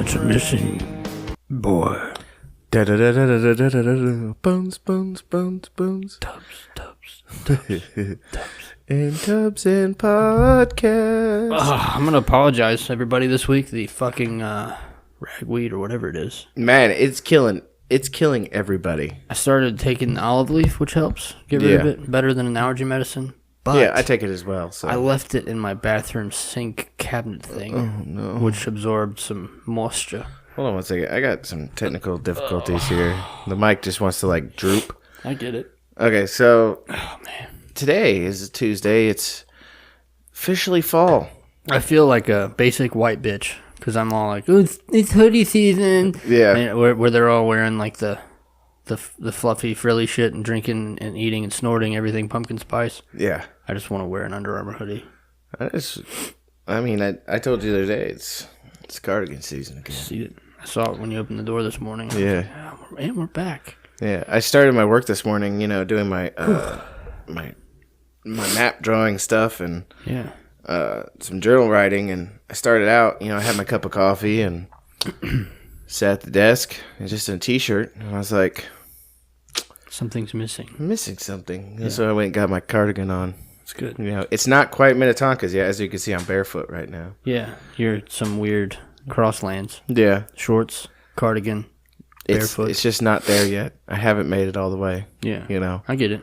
Occurrence missing. Boy. Bones, bones, bones, bones. Tubs. And Tubs and Podcast. I'm going to apologize to everybody this week. The fucking ragweed or whatever it is. Man, it's killing everybody. I started taking olive leaf, which helps get rid of it. Better than an allergy medicine. But yeah, I take it as well. So. I left it in my bathroom sink cabinet thing, which absorbed some moisture. Hold on one second. I got some technical difficulties here. The mic just wants to like droop. I get it. Okay, so today is Tuesday. It's officially fall. I feel like a basic white bitch because I'm all like, "Oh, it's hoodie season." Yeah, and where they're all wearing like the fluffy frilly shit and drinking and eating and snorting everything pumpkin spice. Yeah, I just want to wear an Under Armour hoodie. I told you the other day it's cardigan season again. See it. I saw it when you opened the door this morning. Yeah, and we're back. Yeah, I started my work this morning. Doing my my map drawing stuff and some journal writing. And I started out. I had my cup of coffee and sat at the desk and just in a t-shirt. And I was like, something's missing. I'm missing something. Yeah. So I went and got my cardigan on. It's good. It's not quite Minnetonka's yet. As you can see, I'm barefoot right now. Yeah, you're some weird crosslands. Yeah. Shorts, cardigan, barefoot. It's just not there yet. I haven't made it all the way. Yeah. I get it.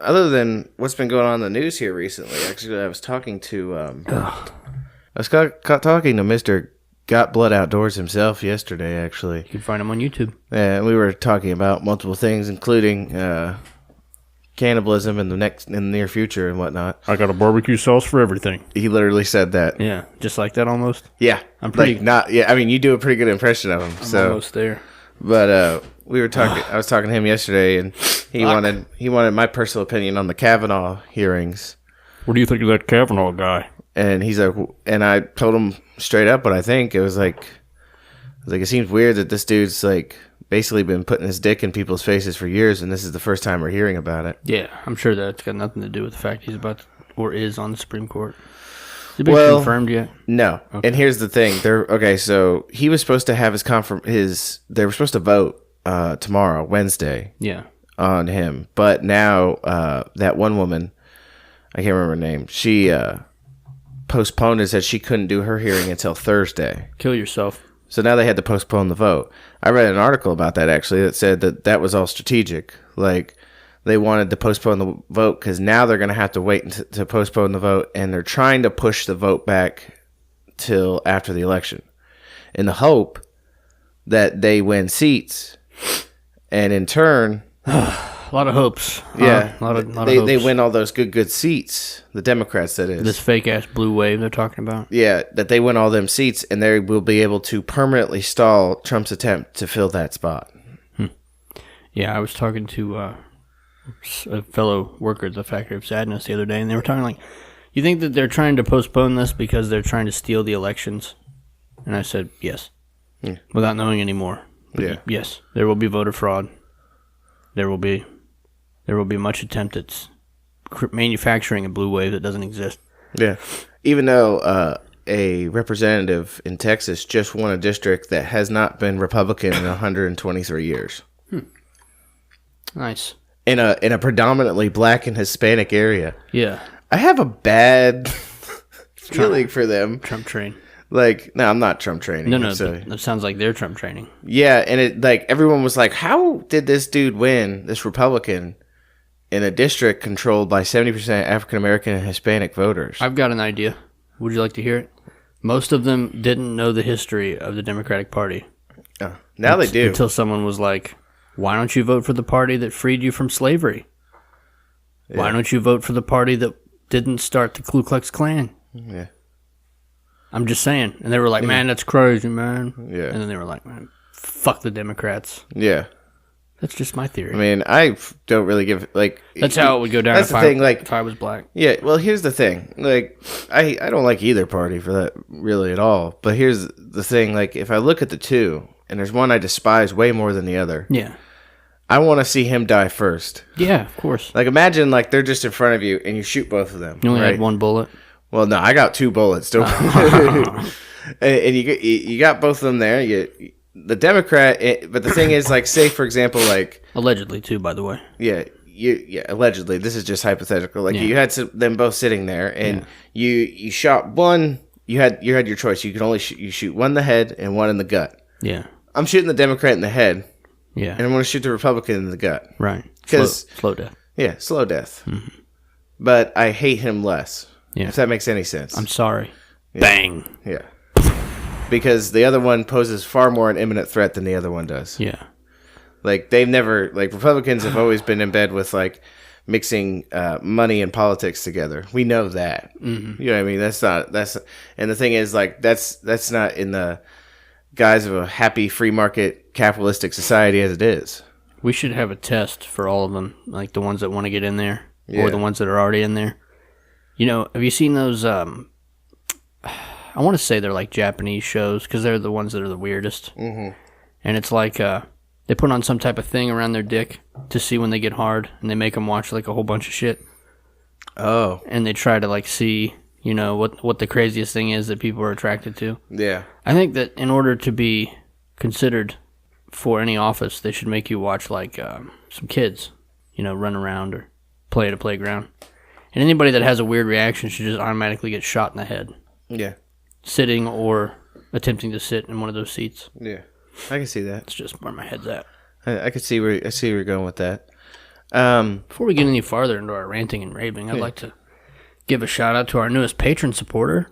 Other than what's been going on in the news here recently, actually, I was talking to Mr. Got Blood Outdoors himself yesterday, actually. You can find him on YouTube. Yeah, we were talking about multiple things, including cannibalism in the near future and whatnot. I got a barbecue sauce for everything. He literally said that. Yeah, just like that almost. Yeah, I'm pretty you do a pretty good impression of him. I'm almost there. But we were talking. I was talking to him yesterday, and he wanted my personal opinion on the Kavanaugh hearings. What do you think of that Kavanaugh guy? And he's like, and I told him straight up what I think. It was like it seems weird that this dude's like basically been putting his dick in people's faces for years, and this is the first time we're hearing about it. Yeah, I'm sure that's got nothing to do with the fact he's about to, or is on the Supreme Court. Has it been confirmed yet? No. Okay. And here's the thing. So he was supposed to have they were supposed to vote tomorrow, Wednesday. Yeah. On him. But now that one woman, I can't remember her name, she postponed it, said she couldn't do her hearing until Thursday. Kill yourself. So now they had to postpone the vote. I read an article about that, actually, that said that was all strategic. Like, they wanted to postpone the vote because now they're going to have to wait to postpone the vote, and they're trying to push the vote back till after the election in the hope that they win seats, and in turn... A lot of hopes. Yeah. A lot of hopes. They win all those good seats. The Democrats, that is. This fake-ass blue wave they're talking about. Yeah, that they win all them seats, and they will be able to permanently stall Trump's attempt to fill that spot. Yeah, I was talking to a fellow worker at the Factory of Sadness the other day, and they were talking like, you think that they're trying to postpone this because they're trying to steal the elections? And I said, yes. Yeah. Without knowing any more. Yeah. Yes, there will be voter fraud. There will be much attempt at manufacturing a blue wave that doesn't exist. Yeah. Even though a representative in Texas just won a district that has not been Republican in 123 years. Nice. In a predominantly black and Hispanic area. Yeah. I have a bad feeling for them. Trump train. Like, no, I'm not Trump training. No, that sounds like they're Trump training. Yeah, and it like everyone was like, how did this dude win, this Republican, in a district controlled by 70% African American and Hispanic voters? I've got an idea. Would you like to hear it? Most of them didn't know the history of the Democratic Party. Now they do. Until someone was like, why don't you vote for the party that freed you from slavery? Yeah. Why don't you vote for the party that didn't start the Ku Klux Klan? Yeah. I'm just saying. And they were like, man, that's crazy, man. Yeah. And then they were like, man, fuck the Democrats. Yeah. That's just my theory. I mean, I don't really give, like... That's how it would go down if I was black. Yeah, well, here's the thing. Like, I don't like either party for that, really, at all. But here's the thing. Like, if I look at the two, and there's one I despise way more than the other... Yeah. I want to see him die first. Yeah, of course. Like, imagine, like, they're just in front of you, and you shoot both of them. You only had one bullet? Well, no, I got 2 bullets. Don't and you got both of them there. The Democrat, but the thing is, like, say for example, like allegedly too, by the way. Yeah, allegedly. This is just hypothetical. Like you had them both sitting there, and you shot one. You had your choice. You could only shoot one in the head and one in the gut. Yeah, I'm shooting the Democrat in the head. Yeah, and I'm going to shoot the Republican in the gut. Right, because slow death. Yeah, slow death. Mm-hmm. But I hate him less. Yeah, if that makes any sense. I'm sorry. Yeah. Bang. Yeah, because the other one poses far more an imminent threat than the other one does. Yeah. Like, they've never, like, Republicans have always been in bed with, like, mixing money and politics together. We know that. Mm-hmm. You know what I mean? And the thing is, like, that's not in the guise of a happy free market capitalistic society as it is. We should have a test for all of them, like the ones that want to get in there or the ones that are already in there. You know, have you seen those, I want to say they're like Japanese shows because they're the ones that are the weirdest. Mm-hmm. And it's like, they put on some type of thing around their dick to see when they get hard, and they make them watch like a whole bunch of shit. Oh. And they try to like see, you know, what the craziest thing is that people are attracted to. Yeah. I think that in order to be considered for any office, they should make you watch like some kids, you know, run around or play at a playground. And anybody that has a weird reaction should just automatically get shot in the head. Yeah. Sitting or attempting to sit in one of those seats. Yeah. I can see that. That's just where my head's at. I can see where you're going with that. Before we get any farther into our ranting and raving, I'd like to give a shout out to our newest patron supporter,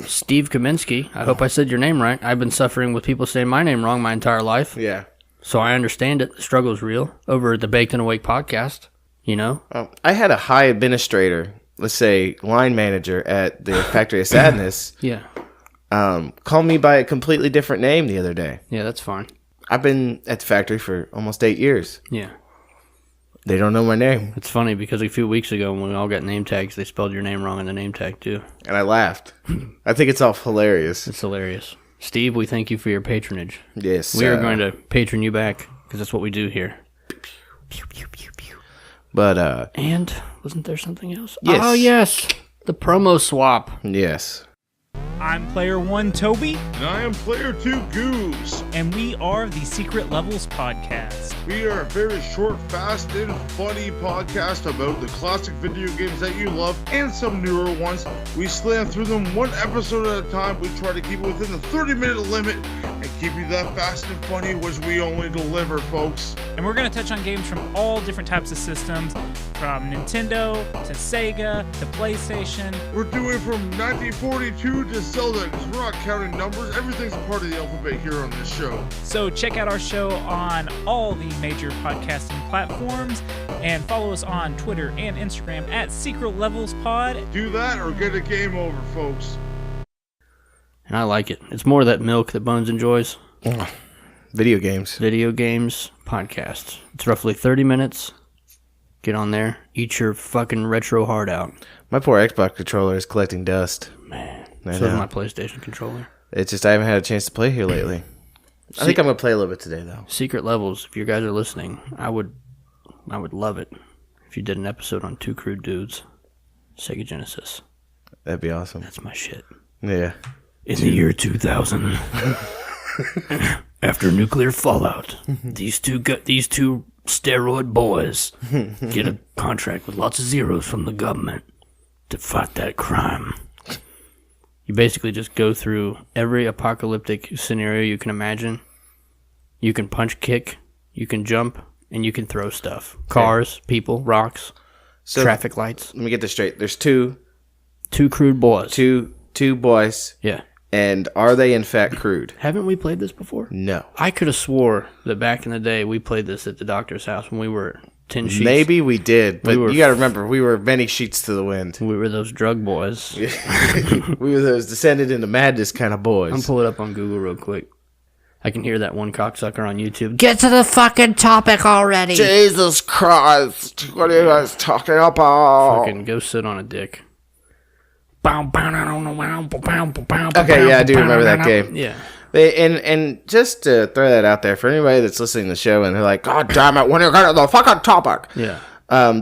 Steve Kaminsky. I hope I said your name right. I've been suffering with people saying my name wrong my entire life. Yeah. So I understand it. The struggle is real. Over at the Baked and Awake podcast, you know? I had a high administrator, let's say line manager at the Factory of Sadness. Yeah. Call me by a completely different name the other day. Yeah, that's fine. I've been at the factory for almost 8 years. Yeah. They don't know my name. It's funny because a few weeks ago when we all got name tags, they spelled your name wrong on the name tag too. And I laughed. I think it's all hilarious. It's hilarious. Steve, we thank you for your patronage. Yes. We are going to patron you back because that's what we do here. But, and wasn't there something else? Yes. Oh, yes. The promo swap. Yes. I'm Player 1 Toby. And I am Player 2 Goose. And we are the Secret Levels Podcast. We are a very short, fast, and funny podcast about the classic video games that you love and some newer ones. We slam through them one episode at a time. We try to keep it within the 30-minute limit and keep you that fast and funny, which we only deliver, folks. And we're going to touch on games from all different types of systems, from Nintendo to Sega to PlayStation. We're doing from 1942 to Zelda, because we're not counting numbers. Everything's a part of the alphabet here on this show. So check out our show on all the major podcasting platforms and follow us on Twitter and Instagram at Secret Levels Pod. Do that or get a game over, folks. And I like it. It's more of that milk that Bones enjoys. Video games. Video games podcast. It's roughly 30 minutes. Get on there. Eat your fucking retro heart out. My poor Xbox controller is collecting dust. Man. So is my PlayStation controller. It's just I haven't had a chance to play here lately. I think I'm going to play a little bit today, though. Secret Levels, if you guys are listening, I would love it if you did an episode on Two Crude Dudes, Sega Genesis. That'd be awesome. That's my shit. Yeah. In the year 2000, after nuclear fallout, these two steroid boys get a contract with lots of zeros from the government to fight that crime. You basically just go through every apocalyptic scenario you can imagine. You can punch, kick, you can jump, and you can throw stuff. Cars, people, rocks, traffic lights. Let me get this straight. There's two crude boys. Two boys. Yeah. And are they in fact crude? Haven't we played this before? No. I could have swore that back in the day we played this at the doctor's house when we were 10 sheets. Maybe we did, but you got to remember, we were many sheets to the wind. We were those drug boys. We were those descended into madness kind of boys. I'm pulling it up on Google real quick. I can hear that one cocksucker on YouTube. Get to the fucking topic already! Jesus Christ! What are you guys talking about? Fucking go sit on a dick. Okay, yeah, I do remember that game. Yeah. And just to throw that out there for anybody that's listening to the show and they're like, God damn it, when are you going to the fucking topic? Yeah.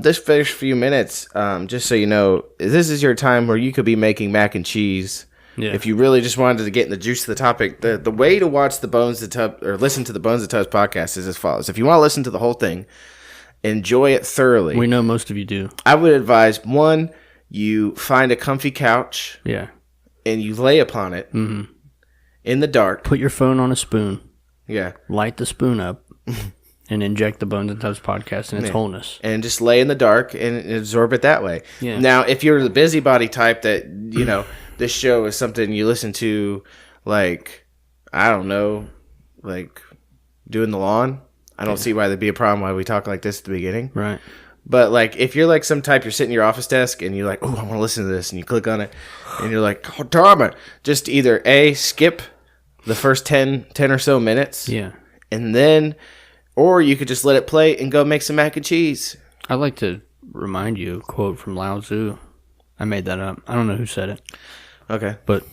This first few minutes, just so you know, this is your time where you could be making mac and cheese Yeah. If you really just wanted to get in the juice of the topic, the way to watch the Bones of Tub or listen to the Bones of Tubs podcast is as follows. If you want to listen to the whole thing, enjoy it thoroughly. We know most of you do. I would advise, one, you find a comfy couch Yeah. and you lay upon it in the dark. Put your phone on a spoon, Yeah. light the spoon up, and inject the Bones and Tubs podcast in its wholeness. And just lay in the dark and absorb it that way. Yeah. Now, if you're the busybody type that, you know, this show is something you listen to, like, I don't know, like doing the lawn, I don't see why there'd be a problem why we talk like this at the beginning. Right. But, like, if you're like some type, you're sitting at your office desk and you're like, oh, I want to listen to this, and you click on it and you're like, oh, damn it. Just either A, skip the first 10 or so minutes. Yeah. And then, or you could just let it play and go make some mac and cheese. I'd like to remind you a quote from Lao Tzu. I made that up. I don't know who said it, Okay. but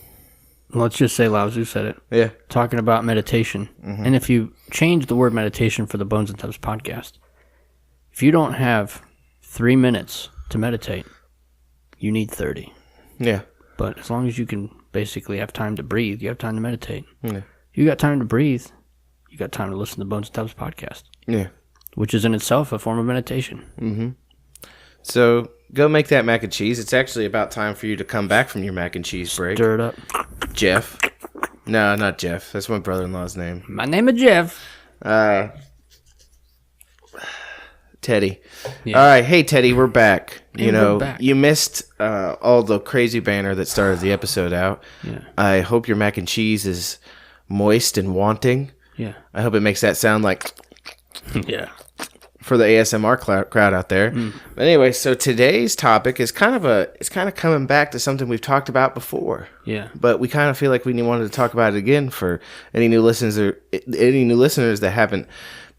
let's just say Lao Tzu said it. Yeah. Talking about meditation. And if you change the word meditation for the Bones and Tubs podcast, if you don't have 3 minutes to meditate, you need 30. Yeah. But as long as you can basically have time to breathe, you have time to meditate. Yeah. You got time to breathe, you got time to listen to the Bones and Tubs podcast, Yeah. which is in itself a form of meditation. So go make that mac and cheese. It's actually about time for you to come back from your mac and cheese break. Stir it up. Jeff. No, not Jeff. That's my brother-in-law's name. My name is Jeff. Teddy. Yeah. All right. Hey, Teddy, we're back. And You know, we're back. you missed all the crazy banner that started the episode out. Yeah. I hope your mac and cheese is moist and wanting. Yeah. I hope it makes that sound like Yeah. for the ASMR crowd out there. But anyway, so today's topic is kind of coming back to something we've talked about before. Yeah. But we kind of feel like we wanted to talk about it again for any new listeners that haven't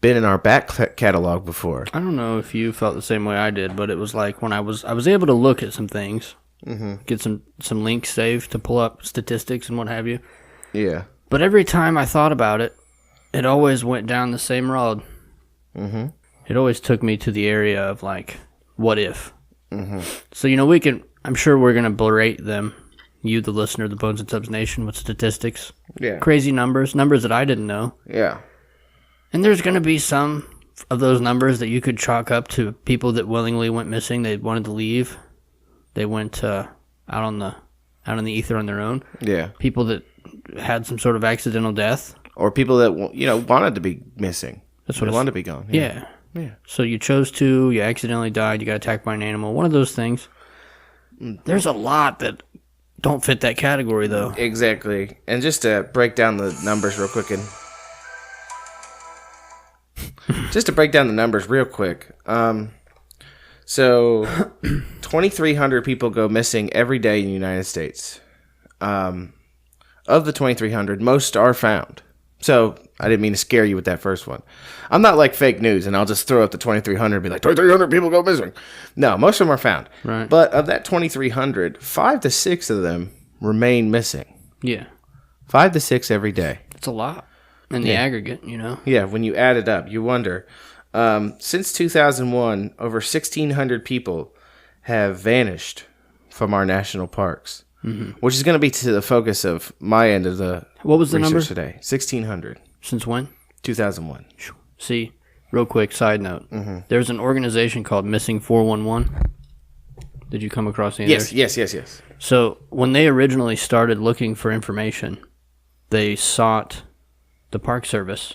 been in our back catalog before. I don't know if you felt the same way I did, but it was like when I was able to look at some things, get some links saved to pull up statistics and what have you. Yeah. But every time I thought about it, it always went down the same road. It always took me to the area of like, what if? So, you know, I'm sure we're going to berate them, you, the listener, the Bones and Tubs Nation, with statistics. Yeah. Crazy numbers that I didn't know. Yeah. And there's going to be some of those numbers that you could chalk up to people that willingly went missing. They wanted to leave. They went out in the ether on their own. Yeah. People that had some sort of accidental death. Or people that wanted to be missing. That's what They it's- wanted to be gone. Yeah. Yeah. So you chose to, you accidentally died, you got attacked by an animal. One of those things. There's a lot that don't fit that category, though. Exactly. And just to break down the numbers real quick so 2,300 people go missing every day in the United States. Of the 2,300, most are found. So I didn't mean to scare you with that first one. I'm not like fake news, and I'll just throw up the 2,300 and be like, 2,300 people go missing. No, most of them are found. Right. But of that 2,300, 5 to 6 of them remain missing. Yeah. 5 to 6 every day. It's a lot in the aggregate, you know? Yeah, when you add it up, you wonder. Since 2001, over 1,600 people have vanished from our national parks, which is going to be to the focus of my end of the What was the research number? today. 1,600. Since when? 2001. See, real quick side note. There's an organization called Missing 411. Did you come across any of theirs? Yes. So when they originally started looking for information, they sought the Park Service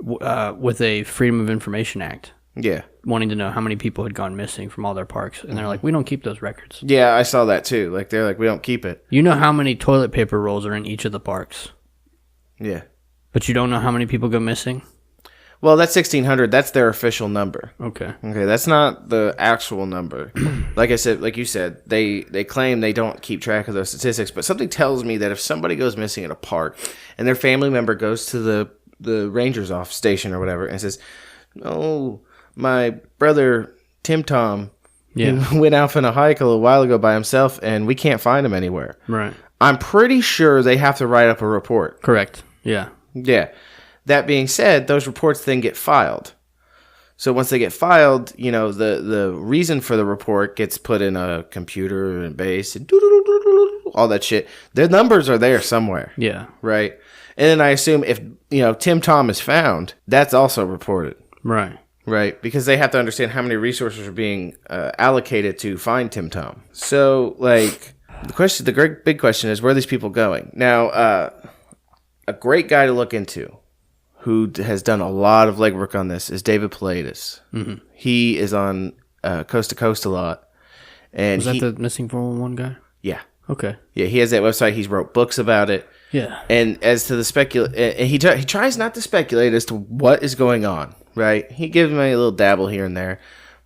with a Freedom of Information Act, Yeah. wanting to know how many people had gone missing from all their parks. And they're like, we don't keep those records. Yeah, I saw that too. Like, they're like, we don't keep it. You know how many toilet paper rolls are in each of the parks, Yeah. but you don't know how many people go missing? Well, that's 1,600. That's their official number. Okay. Okay, that's not the actual number. Like I said, like you said, they claim they don't keep track of those statistics, but something tells me that if somebody goes missing at a park and their family member goes to the ranger's off station or whatever and says, "Oh, my brother Tim Tom went out on a hike a little while ago by himself and we can't find him anywhere." Right. I'm pretty sure they have to write up a report. Correct. Yeah. Yeah. That being said, those reports then get filed. So once they get filed, you know, the reason for the report gets put in a computer and base, and all that shit. Their numbers are there somewhere. Yeah. Right. And then I assume if, Tim Tom is found, that's also reported. Right. Right. Because they have to understand how many resources are being allocated to find Tim Tom. So, the great big question is, where are these people going? Now, a great guy to look into who has done a lot of legwork on this is David Pilatus. Mm-hmm. He is on Coast to Coast a lot. And was that the missing 411 guy? Yeah. Okay. Yeah, he has that website. He's wrote books about it. Yeah. And as to the and he tries not to speculate as to what is going on, right? He gives me a little dabble here and there,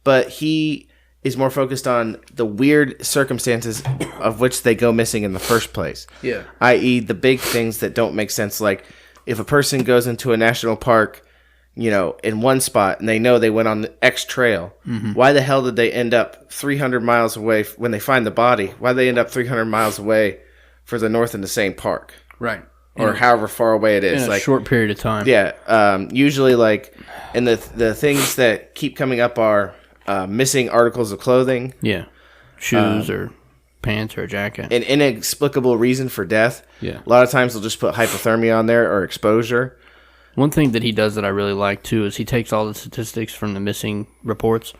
but he is more focused on the weird circumstances of which they go missing in the first place. Yeah. I.e., the big things that don't make sense, like if a person goes into a national park, in one spot and they know they went on the X trail, why the hell did they end up 300 miles away when they find the body? Why did they end up 300 miles away further north in the same park? Right. Or however far away it is. In a short period of time. Yeah. Usually, and the things that keep coming up are missing articles of clothing. Yeah. Shoes or pants or a jacket. An inexplicable reason for death. Yeah. A lot of times they'll just put hypothermia on there or exposure. One thing that he does that I really like, too, is he takes all the statistics from the missing reports,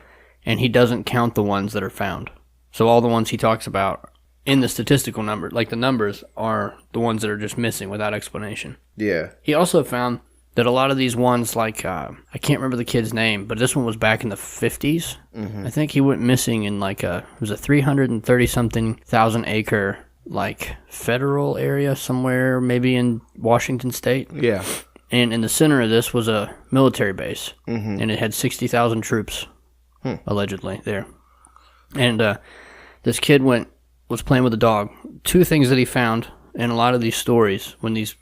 and he doesn't count the ones that are found. So all the ones he talks about in the statistical number, like the numbers, are the ones that are just missing without explanation. Yeah. He also found that a lot of these ones, I can't remember the kid's name, but this one was back in the 50s. Mm-hmm. I think he went missing in it was a 330-something thousand acre, federal area somewhere, maybe in Washington State. Yeah. And in the center of this was a military base, and it had 60,000 troops, allegedly, there. And this kid was playing with a dog. Two things that he found in a lot of these stories, when these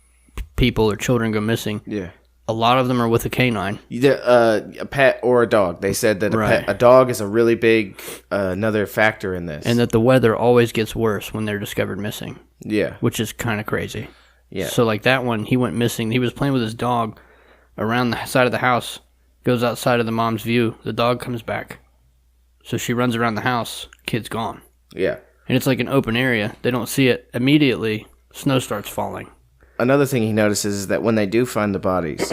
people or children go missing, a lot of them are with a canine. A pet or a dog. They said that a dog is a really big another factor in this. And that the weather always gets worse when they're discovered missing. Yeah. Which is kind of crazy. Yeah. So that one, he went missing. He was playing with his dog around the side of the house, goes outside of the mom's view. The dog comes back. So she runs around the house. Kid's gone. Yeah. And it's like an open area. They don't see it. Immediately, snow starts falling. Another thing he notices is that when they do find the bodies,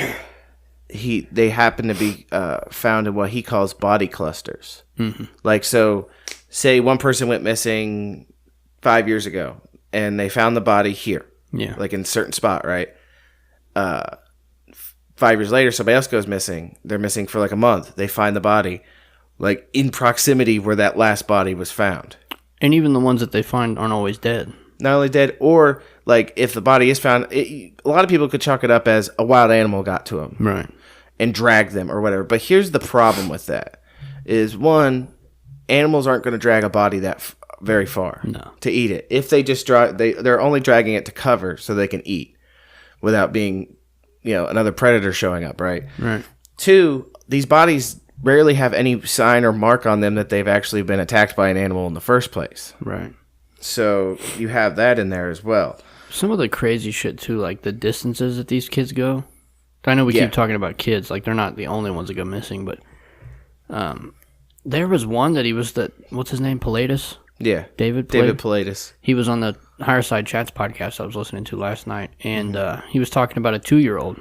they happen to be found in what he calls body clusters. Mm-hmm. So say one person went missing 5 years ago, and they found the body here. Yeah. In a certain spot, right? 5 years later, somebody else goes missing. They're missing for a month. They find the body, in proximity where that last body was found. And even the ones that they find aren't always dead. Not only dead, or, if the body is found, a lot of people could chalk it up as a wild animal got to them. Right. And dragged them or whatever. But here's the problem with that. Is, one, animals aren't going to drag a body that very far to eat it. If they just they're only dragging it to cover so they can eat without being, another predator showing up, right? Right. Two, these bodies rarely have any sign or mark on them that they've actually been attacked by an animal in the first place. Right. So you have that in there as well. Some of the crazy shit too, the distances that these kids go. I know we keep talking about kids, they're not the only ones that go missing, but there was one that he was what's his name, Pilatus? Yeah. David Pilatus. He was on the Higher Side Chats podcast I was listening to last night, and he was talking about a 2-year-old,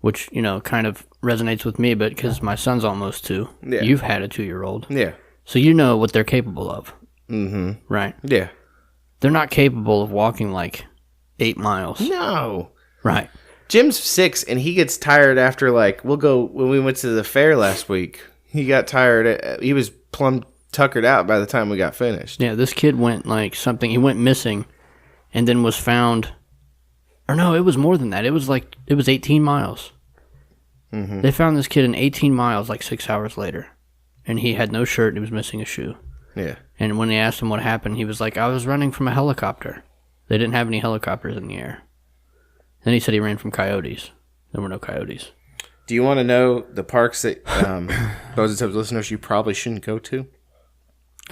which, kind of resonates with me, but because my son's almost 2. Yeah. You've had a 2-year-old. Yeah. So you know what they're capable of. Mm-hmm. Right? Yeah. They're not capable of walking 8 miles. No. Right. Jim's 6, and he gets tired after, when we went to the fair last week, he got tired. He was plumb tuckered out by the time we got finished. Yeah, this kid went he went missing and then was found, or no, it was more than that. It was 18 miles. Mm-hmm. They found this kid in 18 miles 6 hours later, and he had no shirt and he was missing a shoe. Yeah. And when they asked him what happened, he was like, I was running from a helicopter. They didn't have any helicopters in the air. Then he said he ran from coyotes. There were no coyotes. Do you want to know the parks that those types of listeners you probably shouldn't go to?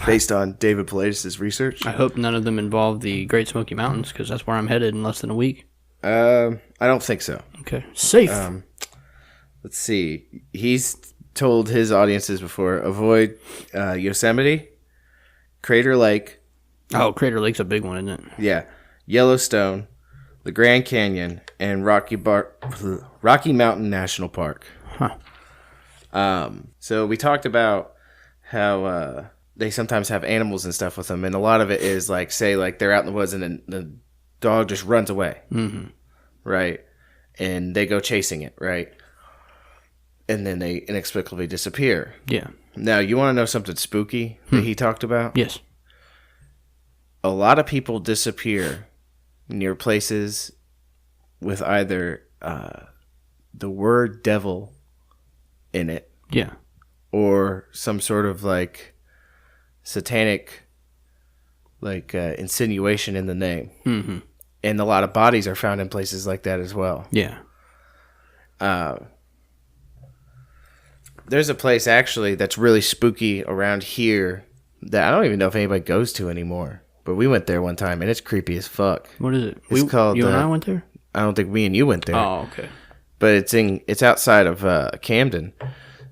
Based on David Pilatus' research? I hope none of them involve the Great Smoky Mountains, because that's where I'm headed in less than a week. I don't think so. Okay. Safe. Let's see. He's told his audiences before, avoid Yosemite, Crater Lake, Oh, Crater Lake's a big one, isn't it? Yeah. Yellowstone, the Grand Canyon, and Rocky Mountain National Park. Huh. So we talked about how they sometimes have animals and stuff with them, and a lot of it is like, say, like they're out in the woods and then the dog just runs away, right? And they go chasing it, right? And then they inexplicably disappear. Yeah. Now, you want to know something spooky that he talked about? Yes. A lot of people disappear near places with either the word devil in it, Yeah. or some sort of like satanic like insinuation in the name. Mm-hmm. And a lot of bodies are found in places like that as well. Yeah. There's a place actually that's really spooky around here that I don't even know if anybody goes to anymore. But we went there one time and it's creepy as fuck. What is it? It's called. You and I went there? I don't think me and you went there. Oh, okay. But it's outside of Camden,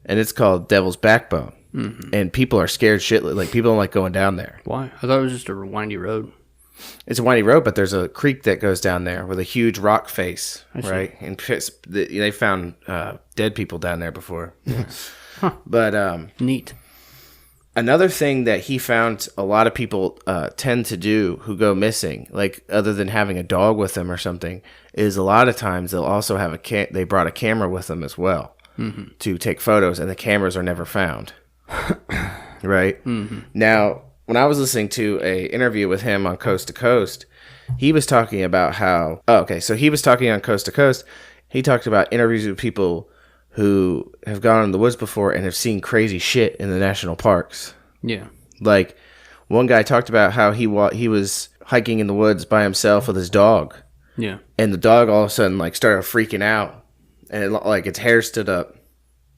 and it's called Devil's Backbone. Mm-hmm. And people are scared shitless. Like, people don't like going down there. Why? I thought it was just a windy road. It's a windy road, but there's a creek that goes down there with a huge rock face, right? And they found dead people down there before. Yeah. Huh. But neat. Another thing that he found a lot of people tend to do who go missing, like other than having a dog with them or something, is a lot of times they'll also have they brought a camera with them as well to take photos, and the cameras are never found. Right? Mm-hmm. Now, when I was listening to a interview with him on Coast to Coast, he was talking about how... Oh, okay, so he was talking on Coast to Coast. He talked about interviews with people who have gone in the woods before and have seen crazy shit in the national parks. Yeah. Like, one guy talked about how he was hiking in the woods by himself with his dog. Yeah. And the dog all of a sudden, like, started freaking out. And, like, its hair stood up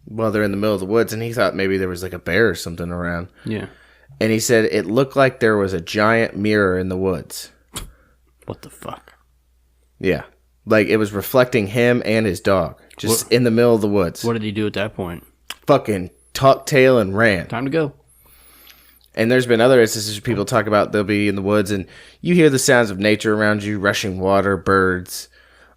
while they're in the middle of the woods. And he thought maybe there was, like, a bear or something around. Yeah. And he said it looked like there was a giant mirror in the woods. What the fuck? Yeah. Like, it was reflecting him and his dog. Just in the middle of the woods. What did he do at that point? Fucking tucked tail and ran. Time to go. And there's been other instances where people talk about they'll be in the woods and you hear the sounds of nature around you, rushing water, birds,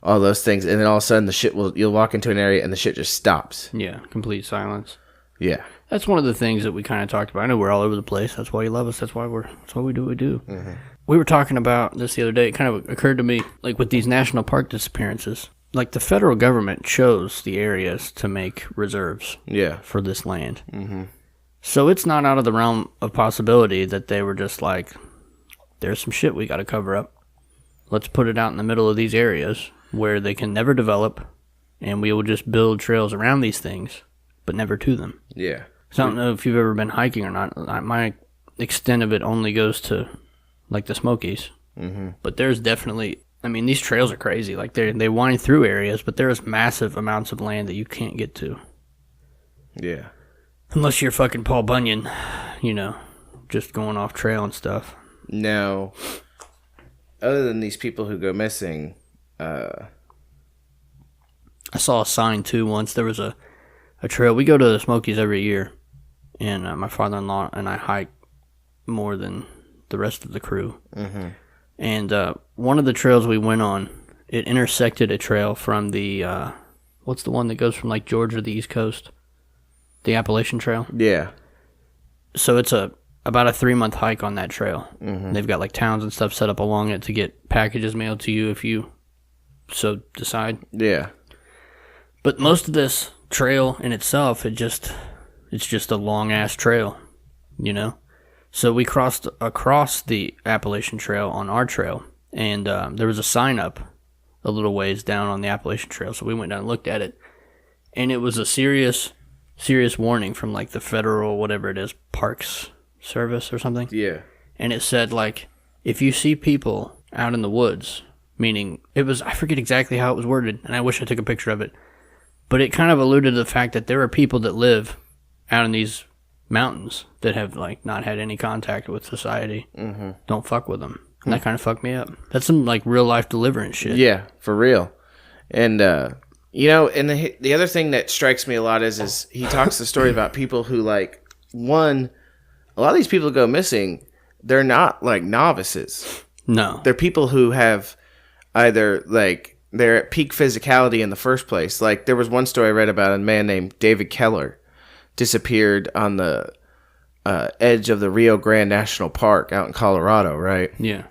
all those things. And then all of a sudden you'll walk into an area and the shit just stops. Yeah, complete silence. Yeah. That's one of the things that we kind of talked about. I know we're all over the place. That's why you love us. That's why we do what we do. Mm-hmm. We were talking about this the other day. It kind of occurred to me, like with these national park disappearances, like the federal government chose the areas to make reserves for this land. Mm-hmm. So it's not out of the realm of possibility that they were just like, there's some shit we got to cover up. Let's put it out in the middle of these areas where they can never develop, and we will just build trails around these things, but never to them. Yeah. So I don't know if you've ever been hiking or not. My extent of it only goes to, like, the Smokies. Mm-hmm. But there's definitely... I mean, these trails are crazy. Like, they wind through areas, but there's massive amounts of land that you can't get to. Yeah. Unless you're fucking Paul Bunyan, just going off trail and stuff. Now, other than these people who go missing... I saw a sign, too, once. There was a trail. We go to the Smokies every year, and my father-in-law and I hike more than the rest of the crew. Mm-hmm. And one of the trails we went on, it intersected a trail from the, what's the one that goes from, like, Georgia to the East Coast? The Appalachian Trail? Yeah. So it's about a 3-month hike on that trail. Mm-hmm. They've got, like, towns and stuff set up along it to get packages mailed to you if you so decide. Yeah. But most of this trail in itself, it's just a long-ass trail, So we crossed across the Appalachian Trail on our trail, and there was a sign up a little ways down on the Appalachian Trail, so we went down and looked at it, and it was a serious warning from, like, the federal, whatever it is, Parks Service or something. Yeah. And it said, like, if you see people out in the woods, meaning I forget exactly how it was worded, and I wish I took a picture of it, but it kind of alluded to the fact that there are people that live out in these mountains that have, like, not had any contact with society. Mm-hmm. Don't fuck with them. And that kind of fucked me up. That's some, like, real life deliverance shit. Yeah, for real. And and the other thing that strikes me a lot is he talks the story about people who, like, a lot of these people go missing, they're not like novices. No. They're people who have either like they're at peak physicality in the first place. Like there was one story I read about a man named David Keller disappeared on the edge of the Rio Grande National Park out in Colorado, right? Yeah.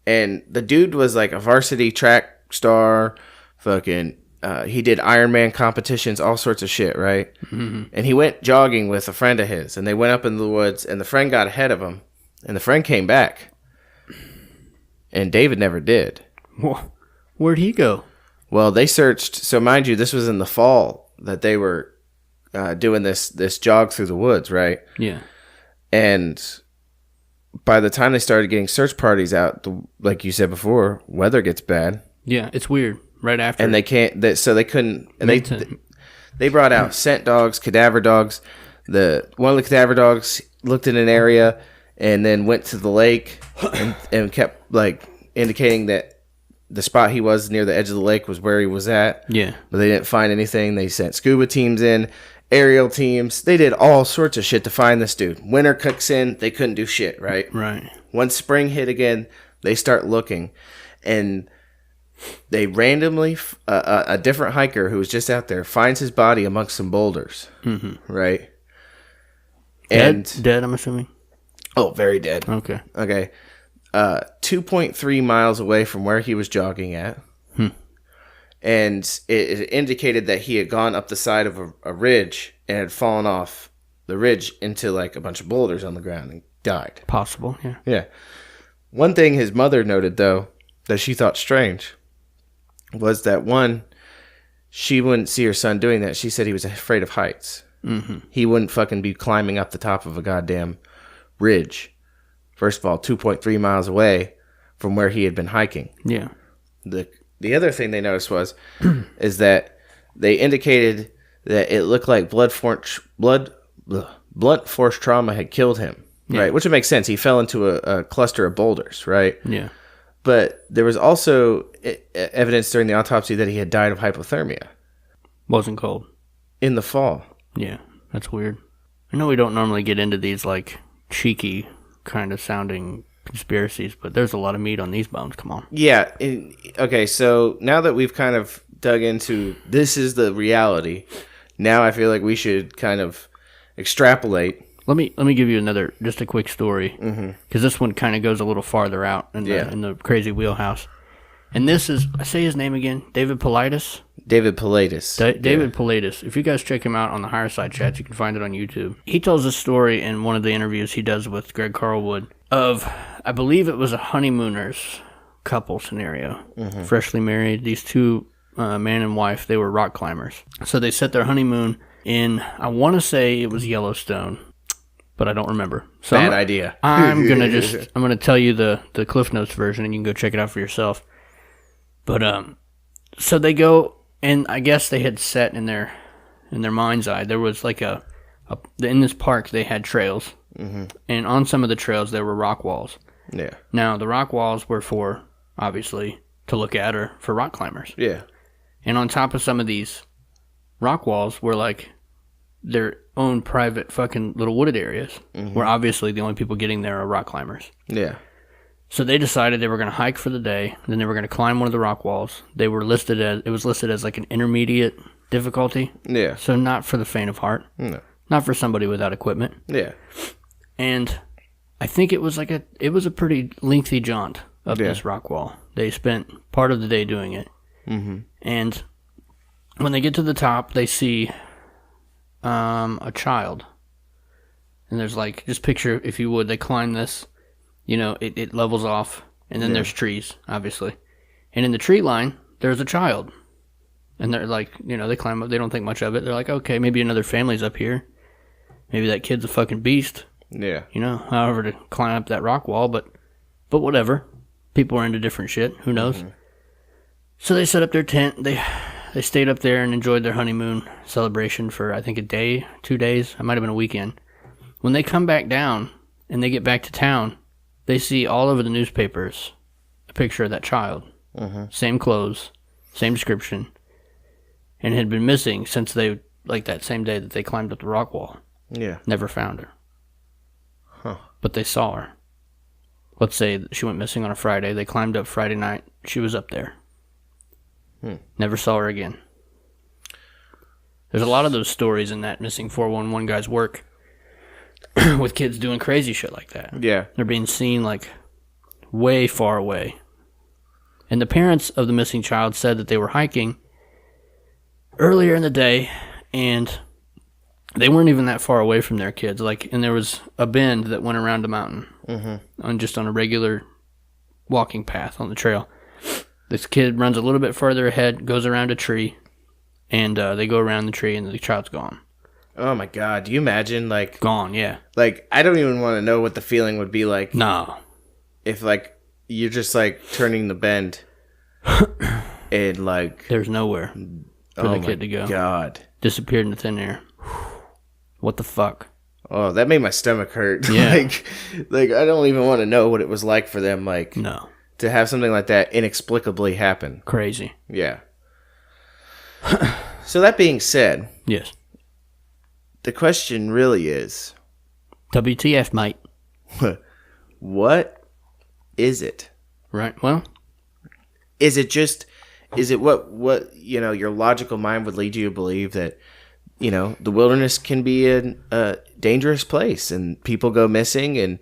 And the dude was like a varsity track star, fucking. He did Ironman competitions, all sorts of shit, right? Mm-hmm. And he went jogging with a friend of his, and they went up in the woods, and the friend got ahead of him, and the friend came back, and David never did. Where'd he go? Well, they searched. So, mind you, this was in the fall that they were doing this jog through the woods, right? Yeah. And by the time they started getting search parties out, like you said before, weather gets bad. Yeah, it's weird. Right after. And they can't. So they couldn't. And they brought out scent dogs, cadaver dogs. One of the cadaver dogs looked in an area and then went to the lake and kept like indicating that the spot he was near the edge of the lake was where he was at. Yeah. But they didn't find anything. They sent scuba teams in, aerial teams. They did all sorts of shit to find this dude. Winter kicks in. They couldn't do shit, right? Right. Once spring hit again, they start looking. And they randomly, a different hiker who was just out there finds his body amongst some boulders, right? Dead, I'm assuming? Oh, very dead. Okay. 2.3 miles away from where he was jogging at. And it indicated that he had gone up the side of a ridge and had fallen off the ridge into like a bunch of boulders on the ground and died. Possible, yeah. Yeah. One thing his mother noted, though, that she thought strange was that, one, she wouldn't see her son doing that. She said he was afraid of heights. Mm-hmm. He wouldn't fucking be climbing up the top of a goddamn ridge. First of all, 2.3 miles away from where he had been hiking. Yeah. The other thing they noticed is that they indicated that it looked like blunt force trauma had killed him. Yeah. Right, which would make sense. He fell into a cluster of boulders, right? Yeah. But there was also evidence during the autopsy that he had died of hypothermia. Wasn't cold. In the fall. Yeah, that's weird. I know we don't normally get into these, like, cheeky kind of sounding conspiracies, but there's a lot of meat on these bones. Come on. Yeah. Okay, so now that we've kind of dug into this is the reality, now I feel like we should kind of extrapolate. Let me give you just a quick story, because this one kind of goes a little farther out in the crazy wheelhouse. And this is, I say his name again, David Paulides? David Paulides. David Paulides. If you guys check him out on the Higher Side Chats, you can find it on YouTube. He tells a story in one of the interviews he does with Greg Carlwood of, I believe it was a honeymooners couple scenario. Freshly married. These two, man and wife, they were rock climbers. So they set their honeymoon in, I want to say it was Yellowstone, but I don't remember. So Bad idea. I'm gonna tell you the Cliff Notes version, and you can go check it out for yourself. But so they go, and I guess they had set in their mind's eye. There was like in this park they had trails, and on some of the trails there were rock walls. Yeah. Now the rock walls were for obviously to look at or for rock climbers. Yeah. And on top of some of these rock walls were like their own private fucking little wooded areas, where obviously the only people getting there are rock climbers. Yeah. So they decided they were going to hike for the day, and then they were going to climb one of the rock walls. It was listed as like an intermediate difficulty. Yeah. So not for the faint of heart. No. Not for somebody without equipment. Yeah. And I think it was a pretty lengthy jaunt up this rock wall. They spent part of the day doing it. And when they get to the top, they see a child. And there's like, just picture, if you would, they climb this, it levels off, and then there's trees, obviously. And in the tree line, there's a child. And they're like, they climb up, they don't think much of it. They're like, okay, maybe another family's up here. Maybe that kid's a fucking beast. Yeah. However to climb up that rock wall, but whatever. People are into different shit. Who knows? So they set up their tent. They stayed up there and enjoyed their honeymoon celebration for, I think, a day, 2 days. It might have been a weekend. When they come back down and they get back to town, they see all over the newspapers a picture of that child. Same clothes, same description, and had been missing since that same day that they climbed up the rock wall. Yeah. Never found her. Huh. But they saw her. let's say she went missing on a Friday. They climbed up Friday night. She was up there. Never saw her again. There's a lot of those stories in that missing 411 guy's work with kids doing crazy shit like that. Yeah. They're being seen like way far away. And the parents of the missing child said that they were hiking earlier in the day and they weren't even that far away from their kids. And there was a bend that went around a mountain on a regular walking path on the trail. This kid runs a little bit further ahead, goes around a tree, and they go around the tree, and the child's gone. Oh my God! Do you imagine Gone? Yeah. I don't even want to know what the feeling would be like. No. If you're just turning the bend, and there's nowhere for the kid to go. God. Disappeared into thin air. What the fuck? Oh, that made my stomach hurt. Yeah. I don't even want to know what it was like for them. No. To have something like that inexplicably happen. Crazy. Yeah. So that being said, yes, the question really is, WTF, mate? What is it? Right. Well, is it what your logical mind would lead you to believe that the wilderness can be a dangerous place and people go missing and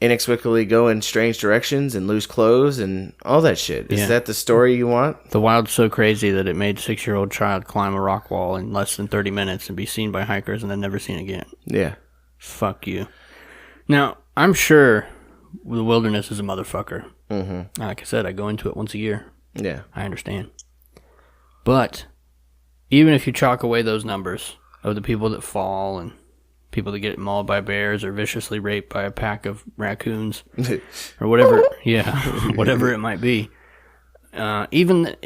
inexplicably go in strange directions and lose clothes and all that shit. Is that the story you want? The wild's so crazy that it made a 6-year-old child climb a rock wall in less than 30 minutes and be seen by hikers and then never seen again. Yeah. Fuck you. Now, I'm sure the wilderness is a motherfucker. Mm-hmm. Like I said, I go into it once a year. Yeah. I understand. But even if you chalk away those numbers of the people that fall and people that get mauled by bears or viciously raped by a pack of raccoons or whatever, whatever it might be, even the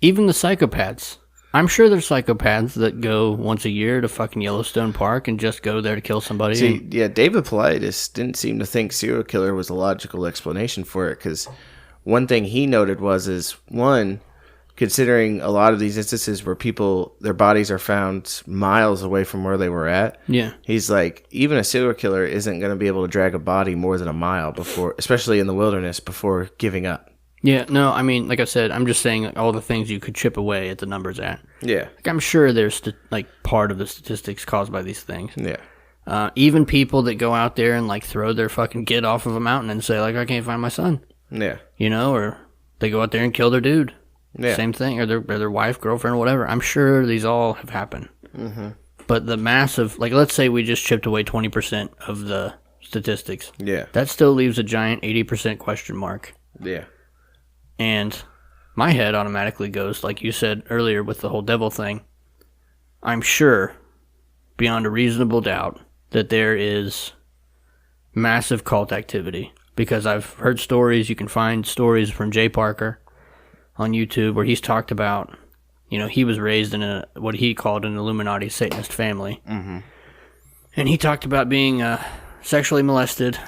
psychopaths. I'm sure there's psychopaths that go once a year to fucking Yellowstone Park and just go there to kill somebody. See, David Paulides didn't seem to think serial killer was a logical explanation for it, because one thing he noted was considering a lot of these instances where their bodies are found miles away from where they were at. Yeah. He's like, even a serial killer isn't going to be able to drag a body more than a mile before, especially in the wilderness, before giving up. Yeah, no, I mean, like I said, I'm just saying all the things you could chip away at the numbers at. Yeah. I'm sure there's part of the statistics caused by these things. Yeah. Even people that go out there and throw their fucking kid off of a mountain and say I can't find my son. Yeah. Or they go out there and kill their dude. Yeah. Same thing, or their wife, girlfriend, whatever. I'm sure these all have happened. Mm-hmm. But the massive, let's say we just chipped away 20% of the statistics. Yeah. That still leaves a giant 80% question mark. Yeah. And my head automatically goes, like you said earlier with the whole devil thing, I'm sure, beyond a reasonable doubt, that there is massive cult activity. Because I've heard stories, you can find stories from Jay Parker on YouTube where he's talked about, he was raised in what he called an Illuminati Satanist family. Mm-hmm. And he talked about being sexually molested,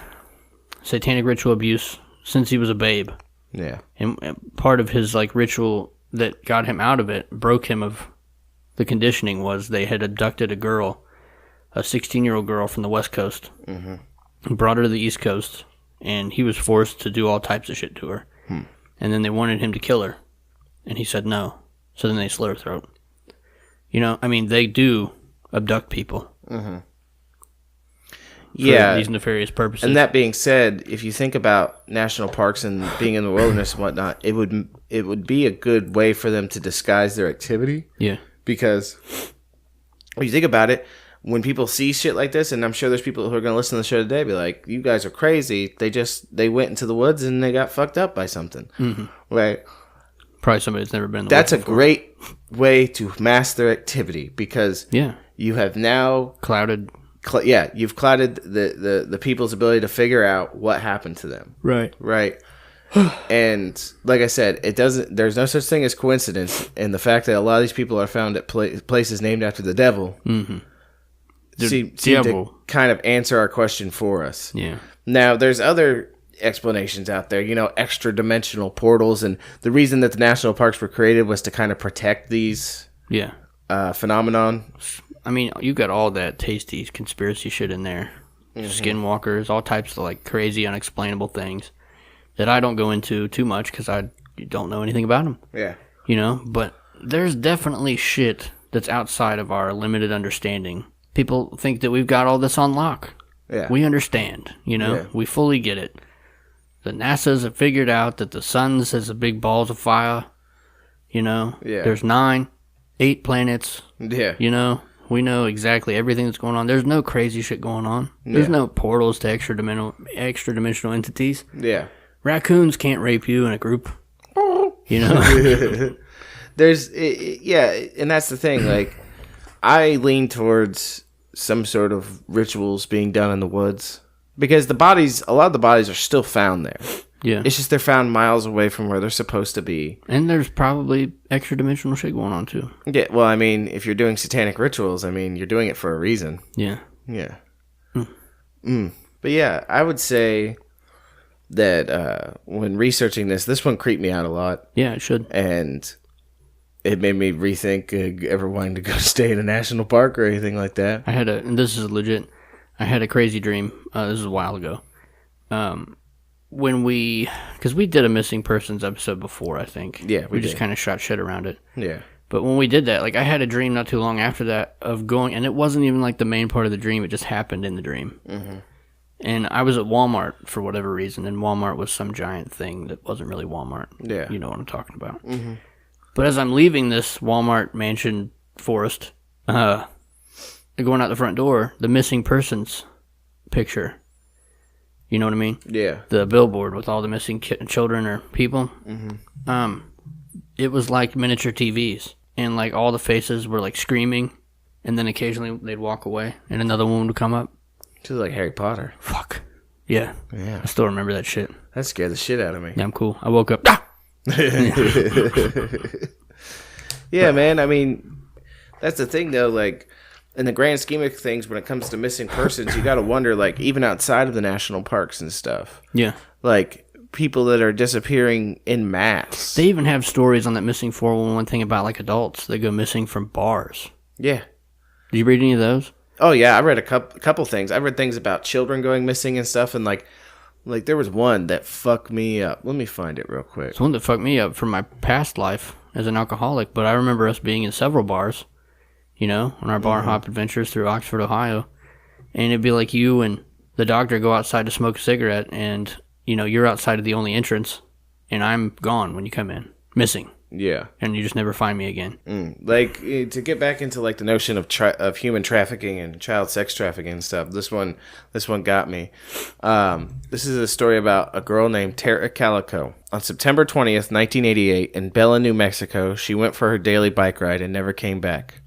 satanic ritual abuse since he was a babe. Yeah. And part of his ritual that got him out of it, broke him of the conditioning, was they had abducted a girl, a 16-year-old girl from the West Coast, and brought her to the East Coast, and he was forced to do all types of shit to her. And then they wanted him to kill her, and he said no. So then they slit her throat. They do abduct people. Mm-hmm. For these nefarious purposes. And that being said, if you think about national parks and being in the wilderness and whatnot, it would be a good way for them to disguise their activity. Yeah. Because when you think about it, when people see shit like this, and I'm sure there's people who are going to listen to the show today, be like, you guys are crazy. They went into the woods and they got fucked up by something. Mm-hmm. Right? Probably somebody that's never been in the That's woods a great way to mask their activity, because you have now clouded. You've clouded the people's ability to figure out what happened to them. Right. And like I said, there's no such thing as coincidence, and the fact that a lot of these people are found at places named after the devil seem to kind of answer our question for us. Yeah. Now, there's other explanations out there, extra dimensional portals, and the reason that the national parks were created was to kind of protect these phenomenon. I mean, you got all that tasty conspiracy shit in there. skinwalkers, all types of like crazy, unexplainable things that I don't go into too much because I don't know anything about them. Yeah. You know, but there's definitely shit that's outside of our limited understanding. People think that we've got all this on lock. Yeah. We understand, you know, Yeah. we fully get it. The NASA's have figured out that the sun's has a big balls of fire, you know. Yeah. There's 9, 8 planets, Yeah. you know. We know exactly everything that's going on. There's no crazy shit going on. There's no portals to extra dimensional entities. Yeah. Raccoons can't rape you in a group, you know. And that's the thing. Like, I lean towards some sort of rituals being done in the woods because a lot of the bodies are still found there. Yeah. It's just they're found miles away from where they're supposed to be. And there's probably extra dimensional shit going on too. Yeah, well, I mean, if you're doing satanic rituals, I mean, you're doing it for a reason. Yeah. Yeah. But yeah, I would say that when researching this one creeped me out a lot. Yeah, it should. And it made me rethink ever wanting to go stay in a national park or anything like that. And this is legit, I had a crazy dream. This was a while ago. Because we did a missing persons episode before, I think. Yeah, we we just did. kind of shot shit around it. Yeah. But when we did that, like I had a dream not too long after that of going, and it wasn't even like the main part of the dream. It just happened in the dream. Mm-hmm. And I was at Walmart for whatever reason, and Walmart was some giant thing that wasn't really Walmart. Yeah. You know what I'm talking about. Mm-hmm. But as I'm leaving this Walmart mansion forest, going out the front door, the missing persons picture. You know what I mean? Yeah. The billboard with all the missing children or people. Mm-hmm. It was like miniature TVs, and like all the faces were like screaming, and then occasionally they'd walk away, and another one would come up. It's like Harry Potter. Fuck. Yeah. Yeah. I still remember that shit. That scared the shit out of me. Yeah, I'm cool. I woke up. Ah! Yeah, man. I mean, that's the thing, though. Like, in the grand scheme of things, when it comes to missing persons, you got to wonder, like, even outside of the national parks and stuff, Yeah. like, people that are disappearing in mass. They even have stories on that missing 411 thing about like adults that go missing from bars. Yeah. Did you read any of those? Oh, yeah. I read a couple things. I read things about children going missing and stuff, and, like there was one that fucked me up. Let me find it real quick. It's one that fucked me up from my past life as an alcoholic, but I remember us being in several bars, you know, on our bar hop adventures through Oxford, Ohio. And it'd be like you and the doctor go outside to smoke a cigarette, and, you know, you're outside of the only entrance, and I'm gone when you come in, missing. Yeah. And you just never find me again. Like, to get back into, like, the notion of human trafficking and child sex trafficking and stuff, this one got me. This is a story about a girl named Tara Calico. On September 20th, 1988, in Bella, New Mexico, she went for her daily bike ride and never came back.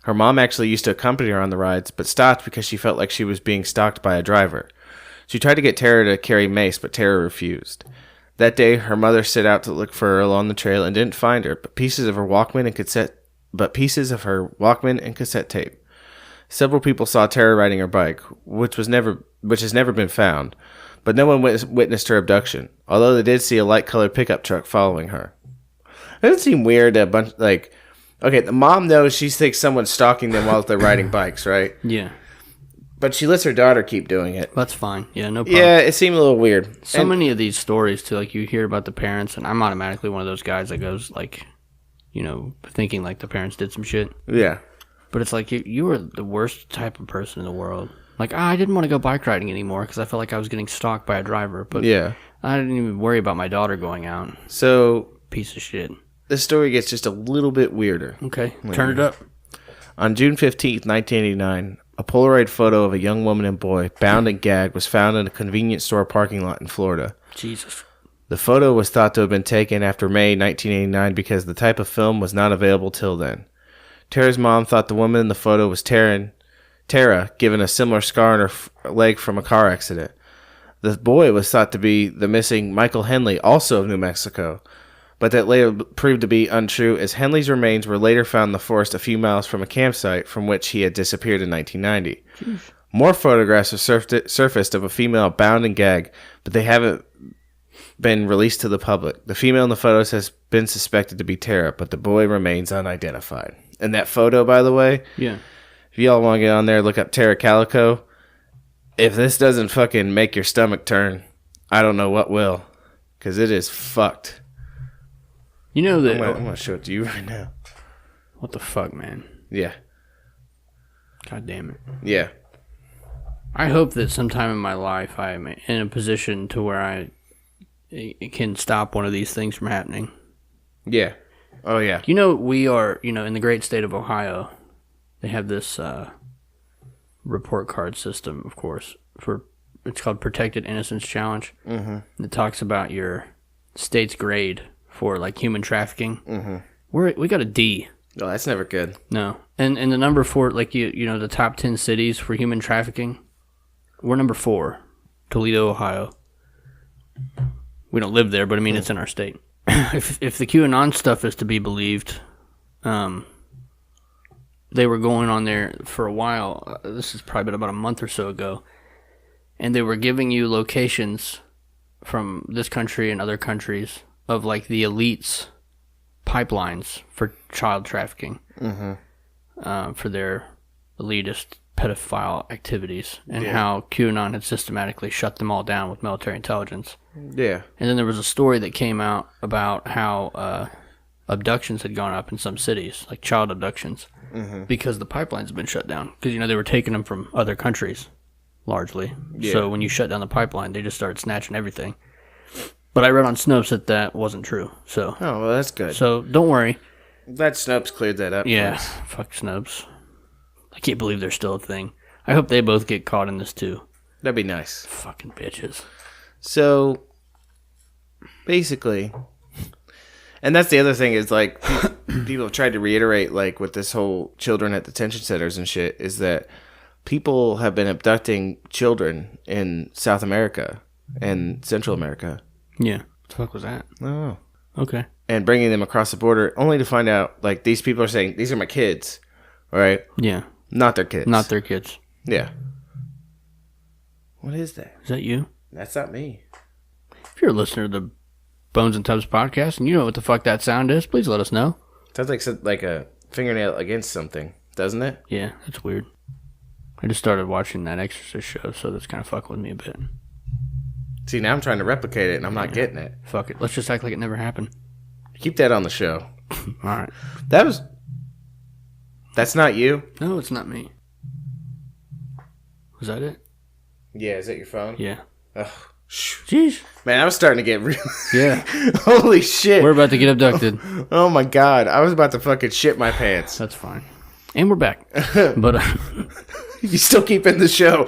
Her mom actually used to accompany her on the rides, but stopped because she felt like she was being stalked by a driver. She tried to get Tara to carry mace, but Tara refused. That day, her mother set out to look for her along the trail and didn't find her, but pieces of her Walkman and cassette tape. Several people saw Tara riding her bike, which has never been found, but no one witnessed her abduction. Although they did see a light-colored pickup truck following her. It doesn't seem weird that okay, the mom knows she thinks someone's stalking them while they're riding bikes, right? Yeah. But she lets her daughter keep doing it. That's fine. Yeah, no problem. Yeah, it seemed a little weird. So many of these stories, too, like you hear about the parents, and I'm automatically one of those guys that goes, like, you know, thinking like the parents did some shit. Yeah. But it's like you were the worst type of person in the world. Like, I didn't want to go bike riding anymore because I felt like I was getting stalked by a driver. But yeah. I didn't even worry about my daughter going out. So, Piece of shit. this story gets just a little bit weirder. Okay, turn it up. On June 15th, 1989, a Polaroid photo of a young woman and boy, bound and gagged, was found in a convenience store parking lot in Florida. Jesus. The photo was thought to have been taken after May 1989 because the type of film was not available till then. Tara's mom thought the woman in the photo was Tara, given a similar scar on her leg from a car accident. The boy was thought to be the missing Michael Henley, also of New Mexico, but that later proved to be untrue, as Henley's remains were later found in the forest a few miles from a campsite from which he had disappeared in 1990. Jeez. More photographs have surfaced of a female bound and gagged, but they haven't been released to the public. The female in the photos has been suspected to be Tara, but the boy remains unidentified. And that photo, by the way, yeah, if y'all want to get on there, look up Tara Calico. If this doesn't fucking make your stomach turn, I don't know what will. Because it is fucked. You know that... I'm going to show it to you right now. What the fuck, man? Yeah. God damn it. Yeah. I hope that sometime in my life I am in a position to where I can stop one of these things from happening. Yeah. Oh, yeah. You know, we are, in the great state of Ohio, they have this report card system, of course, it's called Protected Innocence Challenge. Mm-hmm. It talks about your state's grade for, like, human trafficking. Mm-hmm. We got a D. Oh, that's never good. No. And the number for, like, the top 10 cities for human trafficking, we're number 4, Toledo, Ohio. We don't live there, but I mean, it's in our state. If the QAnon stuff is to be believed, they were going on there for a while. This is probably been about a month or so ago. And they were giving you locations from this country and other countries of, like, the elites' pipelines for child trafficking. Mm-hmm. For their elitist pedophile activities. And how QAnon had systematically shut them all down with military intelligence. Yeah. And then there was a story that came out about how abductions had gone up in some cities, like child abductions, because the pipelines had been shut down. Because, they were taking them from other countries, largely. Yeah. So when you shut down the pipeline, they just started snatching everything. But I read on Snopes that wasn't true. So. Oh, well, that's good. So don't worry. Glad Snopes cleared that up. Yeah, fuck Snopes. I can't believe they're still a thing. I hope they both get caught in this, too. That'd be nice. Fucking bitches. So, basically, and that's the other thing is, like, people have tried to reiterate, like, with this whole children at detention centers and shit, is that people have been abducting children in South America and Central America. Yeah. What the fuck was that? Oh. Okay. And bringing them across the border, only to find out, like, these people are saying, these are my kids, right? Yeah. Not their kids. Not their kids. Yeah. What is that? Is that you? That's not me. If you're a listener to the Bones and Tubs podcast and you know what the fuck that sound is, please let us know. Sounds like a fingernail against something, doesn't it? Yeah, that's weird. I just started watching that Exorcist show, so that's kind of fucking with me a bit. See, now I'm trying to replicate it, and I'm not getting it. Fuck it. Let's just act like it never happened. Keep that on the show. All right. That's not you? No, it's not me. Was that it? Yeah, is that your phone? Yeah. Ugh. Jeez. Man, I was starting to get really... Yeah. Holy shit. We're about to get abducted. Oh my god. I was about to fucking shit my pants. That's fine. And we're back. But... you still keep in the show.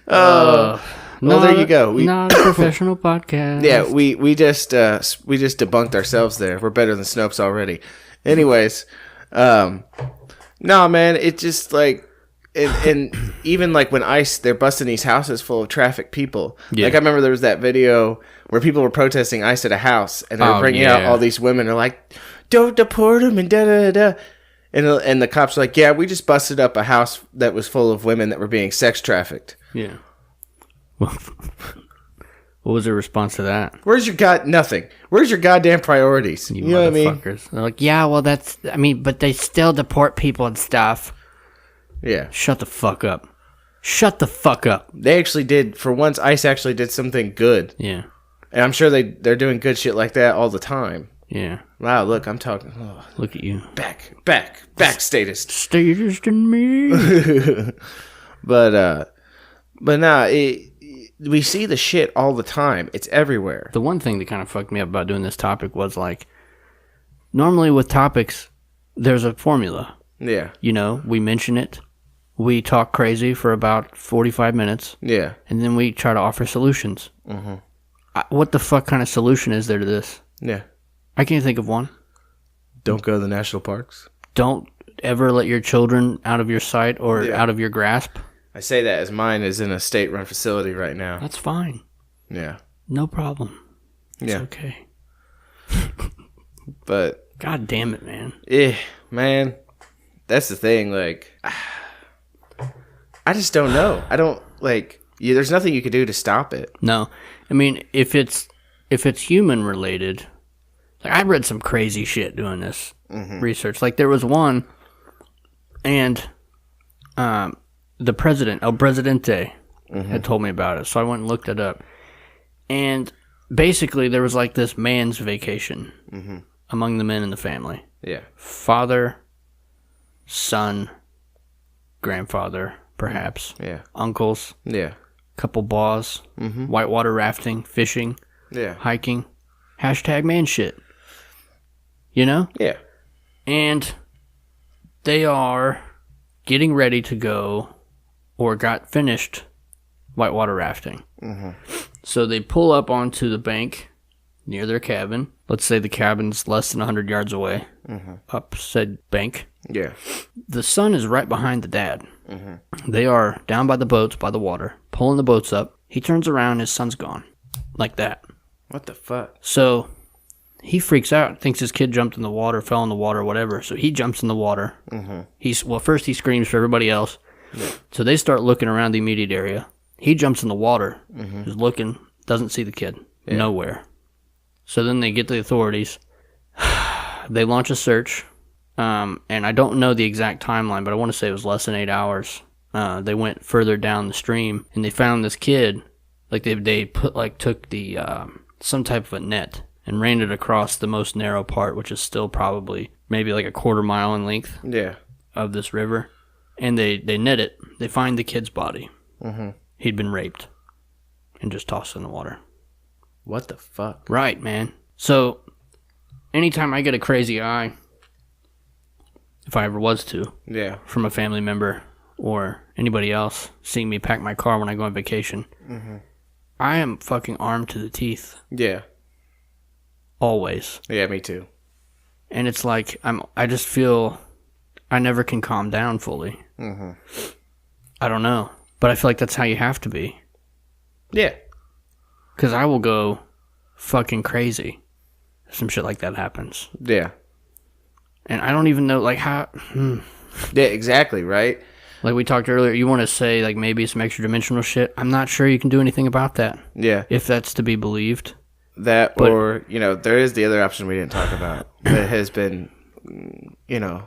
Well, there you go. Not a professional podcast. Yeah, we just debunked ourselves there. We're better than Snopes already. Anyways, no, man, it's just like, and even like when ICE, they're busting these houses full of trafficked people. Yeah. Like I remember there was that video where people were protesting ICE at a house, and they were bringing out all these women. They're like, "Don't deport them," and da da da. And the cops were like, "Yeah, we just busted up a house that was full of women that were being sex trafficked." Yeah. Well, what was their response to that? Where's your nothing? Where's your goddamn priorities? You know what I mean? They're like, yeah, well, but they still deport people and stuff. Yeah. Shut the fuck up. Shut the fuck up. They actually did, for once, ICE actually did something good. Yeah. And I'm sure they're doing good shit like that all the time. Yeah. Wow, look, I'm talking. Oh. Look at you. Back statist. Statist in me. But nah, we see the shit all the time. It's everywhere. The one thing that kind of fucked me up about doing this topic was, like, normally with topics, there's a formula. Yeah. We mention it. We talk crazy for about 45 minutes. Yeah. And then we try to offer solutions. Mm-hmm. What the fuck kind of solution is there to this? Yeah. I can't think of one. Don't go to the national parks. Don't ever let your children out of your sight or out of your grasp. I say that as mine is in a state-run facility right now. That's fine. Yeah. No problem. It's okay. But... God damn it, man. Man. That's the thing, like... I just don't know. I don't, like... there's nothing you could do to stop it. No. I mean, if it's human-related... Like, I read some crazy shit doing this research. Like, there was one... And... the president, El Presidente, had told me about it. So I went and looked it up. And basically, there was like this man's vacation among the men in the family. Yeah. Father, son, grandfather, perhaps. Yeah. Uncles. Yeah. Couple baws. Whitewater rafting, fishing. Yeah. Hiking. Hashtag man shit. You know? Yeah. And they are getting ready to go or got finished whitewater rafting. So they pull up onto the bank near their cabin. Let's say the cabin's less than 100 yards away. Up said bank. Yeah. The son is right behind the dad. They are down by the boats, by the water, pulling the boats up. He turns around, his son's gone. Like that. What the fuck? So he freaks out, thinks his kid jumped in the water, fell in the water, whatever. So he jumps in the water. First he screams for everybody else. So they start looking around the immediate area. He jumps in the water, is looking, doesn't see the kid. Nowhere. So then they get the authorities. They launch a search. And I don't know the exact timeline, but I want to say it was less than 8 hours. They went further down the stream, and they found this kid. Like they took the some type of a net and ran it across the most narrow part, which is still probably maybe like a quarter mile in length. Yeah. Of this river, and they net it. They find the kid's body. He'd been raped and just tossed in the water. What the fuck? Right, man. So anytime I get a crazy eye, if I ever was to, from a family member or anybody else seeing me pack my car when I go on vacation, I am fucking armed to the teeth. Yeah. Always. Yeah, me too. And it's like I just feel I never can calm down fully. I don't know, but I feel like that's how you have to be. Yeah. Because I will go fucking crazy if some shit like that happens. Yeah. And I don't even know, like, how... Yeah, exactly, right? Like we talked earlier, you want to say, like, maybe some extra dimensional shit. I'm not sure you can do anything about that. Yeah. If that's to be believed. That, but, or, there is the other option we didn't talk about that has been, a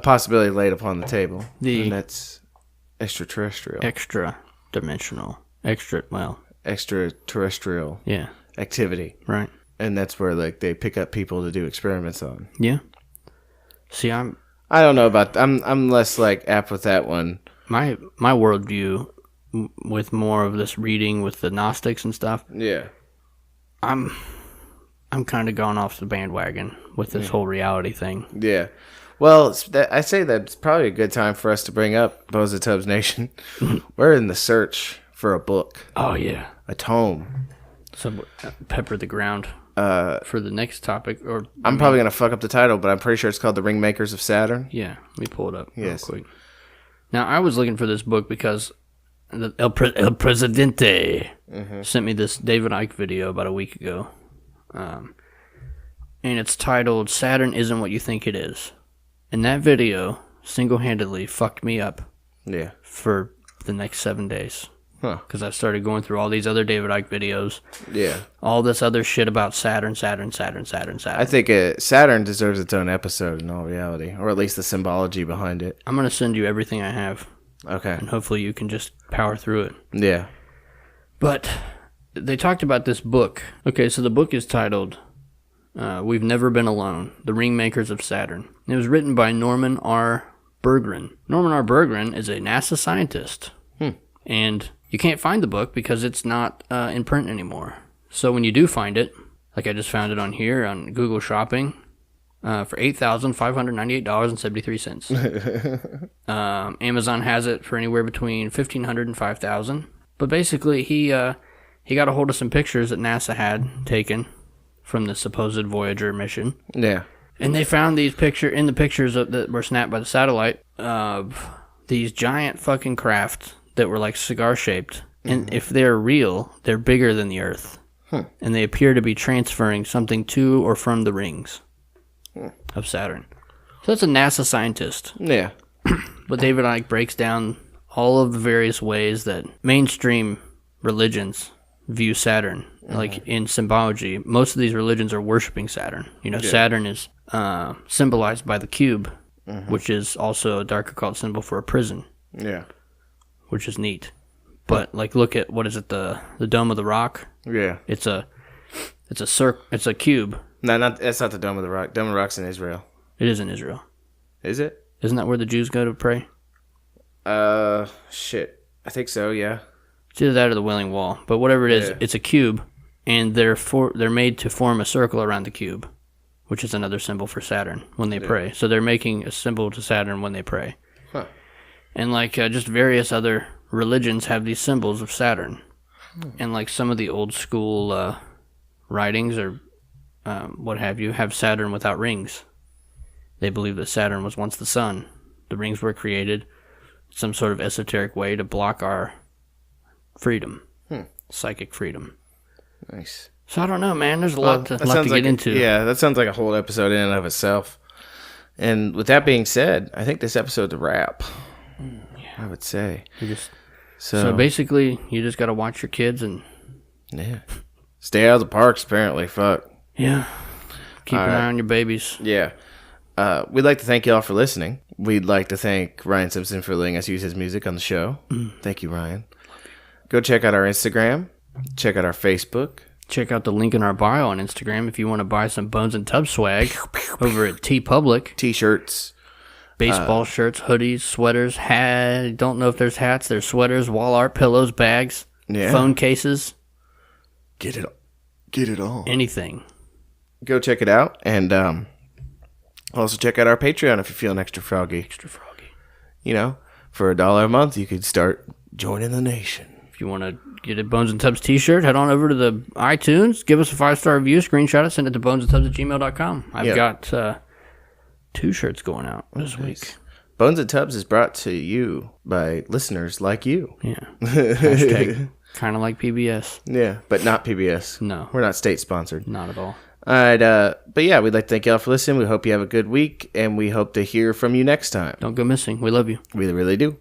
possibility laid upon the table. And that's extraterrestrial. Extra-dimensional. Extraterrestrial. Yeah. Activity. Right. And that's where, like, they pick up people to do experiments on. Yeah. See, I don't know about... I'm less, like, apt with that one. My worldview, with more of this reading with the Gnostics and stuff... Yeah. I'm kind of gone off the bandwagon with this whole reality thing. Yeah. Well, I say that's probably a good time for us to bring up Boza Tubbs Nation. We're in the search for a book. Oh, yeah. A tome. So, pepper the ground for the next topic. I'm probably going to fuck up the title, but I'm pretty sure it's called The Ringmakers of Saturn. Yeah. Let me pull it up real Yes. quick. Now, I was looking for this book because El Presidente sent me this David Icke video about a week ago. And it's titled, Saturn Isn't What You Think It Is. And that video single-handedly fucked me up for the next 7 days. Because I started going through all these other David Icke videos. Yeah. All this other shit about Saturn. I think Saturn deserves its own episode in all reality. Or at least the symbology behind it. I'm going to send you everything I have. Okay. And hopefully you can just power through it. Yeah. But they talked about this book. Okay, so the book is titled We've Never Been Alone, The Ringmakers of Saturn. It was written by Norman R. Berggren. Norman R. Berggren is a NASA scientist. And you can't find the book because it's not in print anymore. So when you do find it, like I just found it on here on Google Shopping, for $8,598.73. Amazon has it for anywhere between $1,500 and $5,000. But basically, he got a hold of some pictures that NASA had taken from the supposed Voyager mission. Yeah. And they found these pictures that were snapped by the satellite of these giant fucking craft that were like cigar-shaped. And if they're real, they're bigger than the Earth. And they appear to be transferring something to or from the rings of Saturn. So that's a NASA scientist. Yeah. But David Icke breaks down all of the various ways that mainstream religions view Saturn. Like in symbology, most of these religions are worshiping Saturn. Saturn is symbolized by the cube, which is also a dark occult symbol for a prison. Yeah. which is neat. But like, look at what is it? The Dome of the Rock. Yeah. It's a It's a cube. No, that's not the Dome of the Rock. Dome of the Rock's in Israel. It is in Israel. Is it? Isn't that where the Jews go to pray? Shit. I think so. Yeah. It's either that or the Wailing Wall. But whatever it is, it's a cube, and they're made to form a circle around the cube, which is another symbol for Saturn when they pray. So they're making a symbol to Saturn when they pray. Huh. And like just various other religions have these symbols of Saturn. And like some of the old school writings or what have you have Saturn without rings. They believe that Saturn was once the sun. The rings were created some sort of esoteric way to block our freedom, psychic freedom. Nice. So I don't know, man. There's a lot to get into. Yeah, that sounds like a whole episode in and of itself. And with that being said, I think this episode's a wrap. I would say. So basically, you just got to watch your kids and stay out of the parks. Apparently, fuck. Yeah. Keep an eye on your babies. Yeah. We'd like to thank y'all for listening. We'd like to thank Ryan Simpson for letting us use his music on the show. Thank you, Ryan. Go check out our Instagram. Check out our Facebook. Check out the link in our bio on Instagram if you want to buy some Bones and Tub swag over at TeePublic. T-shirts. Baseball shirts, hoodies, sweaters, don't know if there's hats. There's sweaters, wall art, pillows, bags, phone cases. Get it all. Anything. Go check it out. And also check out our Patreon if you're feeling extra froggy. You know, for $1 a month, you could start joining the nation. If you want to get a Bones and Tubs t-shirt, head on over to the iTunes, give us a 5-star review, screenshot it, send it to bonesandtubs@gmail.com. I've got 2 shirts going out this week. Bones and Tubs is brought to you by listeners like you. Yeah. Hashtag kind of like PBS. Yeah, but not PBS. No. We're not state sponsored. Not at all. All right, but yeah, we'd like to thank y'all for listening. We hope you have a good week, and we hope to hear from you next time. Don't go missing. We love you. We really do.